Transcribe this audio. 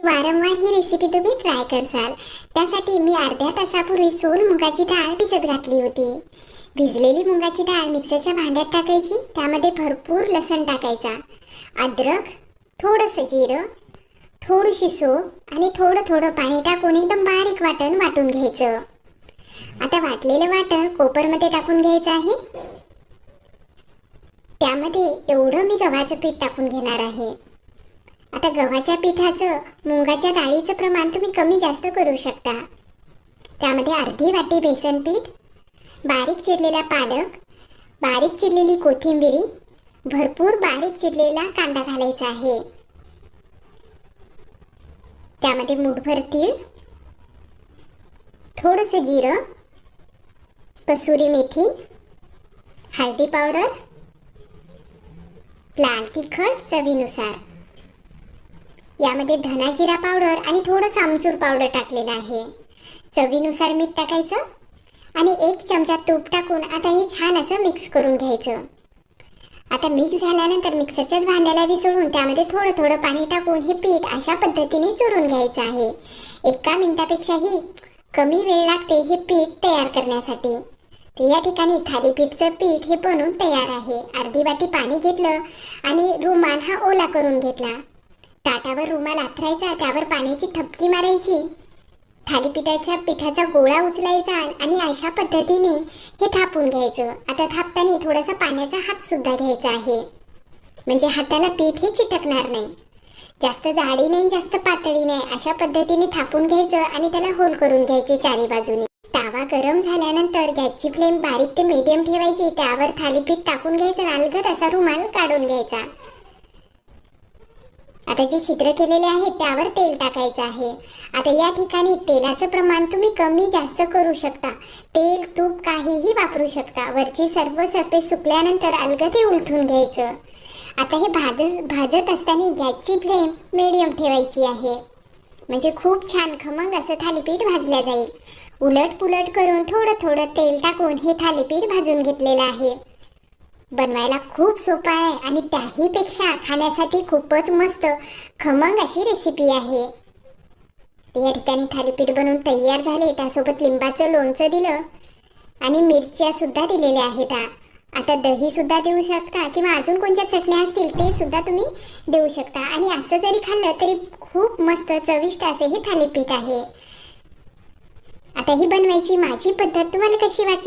वारंवार ही रेसिपी तुम्ही ट्राय करसाल. त्यासाठी मी अर्ध्या तासापूर्वी सोल मुगाची डाळ भिजत घातली होती. भिजलेली मुगाची डाळ मिक्सरच्या भांड्यात टाकायची. त्यामध्ये भरपूर लसूण टाकायचा, अद्रक, थोडंसं जिरं, थोडीशी सोप आणि थोडं थोडं पाणी टाकून एकदम बारीक वाटण वाटून घ्यायचं. आता वाटलेलं वाटण कोपरमध्ये टाकून घ्यायचं आहे. त्यामध्ये एवढं मी गव्हाचं पीठ टाकून घेणार आहे. आता गव्हाच्या पिठाचं मुगाच्या डाळीचं प्रमाण तुम्ही कमी जास्त करू शकता. त्यामध्ये अर्धी वाटी बेसन पीठ, बारीक चिरलेला पालक, बारीक चिरलेली कोथिंबीर, भरपूर बारीक चिरलेला कांदा घालायचा आहे. त्यामध्ये मुठभर तीळ, थोडंसं जिरं, कसुरी मेथी, हळदी पावडर, लाल तिखट चवीनुसार. यामध्ये धना जिरा पावडर आणि थोडंसं आमचूर पावडर टाकलेलं आहे. चवीनुसार मीठ टाकायचं आणि 1 चमचा तूप टाकून आता हे छान असं मिक्स करून घ्यायचं. आता मिक्स झाल्यानंतर मिक्सरच्याच भांड्याला विसळून त्यामध्ये थोडं थोडं पाणी टाकून हे पीठ अशा पद्धतीने चुरून घ्यायचं आहे. 1 मिनिटापेक्षाही कमी वेळ लागते हे पीठ तयार करण्यासाठी. तर या ठिकाणी थालीपीठचं पीठ हे बनवून तयार आहे. अर्धी वाटी पाणी घेतलं आणि रुमाल हा ओला करून घेतला. ताटावर रुमाल आथरायचा, त्यावर पाण्याची थपकी मारायची, थालीपीठाच्या पिठाचा गोळा उचलायचा आणि अशा पद्धतीने हे थापून घ्यायचं. आता थापताना थोडासा पाण्याचा हात सुद्धा घ्यायचा आहे, म्हणजे हाताला पीठ हे चिटकणार नाही. जास्त जाडी नाही, जास्त पातळी नाही, अशा पद्धतीने थापून घ्यायचं आणि त्याला होल करून घ्यायचे चारी बाजूने. तावा गरम झाल्यानंतर गॅसची फ्लेम बारीक ते मीडियम ठेवायची. त्यावर थालीपीठ टाकून घ्यायचं, अलगद असा रुमाल काढून घ्यायचा. आता जे छिद्र केलेले आहेत त्यावर तेल टाकायचं आहे. आता या ठिकाणी तेलाचं प्रमाण तुम्ही कमी जास्त करू शकता. तेल तूप काहीही वापरू शकता. वरची सर्व सरफेस सुकल्यानंतर अलगद हे उलथून घ्यायचं. आता हे भाजत असताना गॅसची फ्लेम मीडियम ठेवायची आहे, म्हणजे खूप छान खमंग असं थालीपीठ भाजलं जाईल. उलट पुलट करून थोडं थोडं तेल टाकून हे थालीपीठ भाजून घेतलेलं आहे. बनवायला खूप सोपं आहे आणि त्याहीपेक्षा खाण्यासाठी खूपच मस्त खमंग अशी रेसिपी आहे. या ठिकाणी थालीपीठ बनवून तयार झाले. त्यासोबत लिंबाचं लोणचं दिलं आणि मिरच्या सुद्धा दिलेल्या आहेत. आता दही सुद्धा देऊ शकता किंवा अजून कोणत्या चटण्या असतील ते सुद्धा तुम्ही देऊ शकता. आणि असं जरी खाल्लं तरी खूप मस्त चविष्ट असे हे थालीपीठ आहे. आता ही बनवायची माझी पद्धत तुम्हाला कशी वाटली?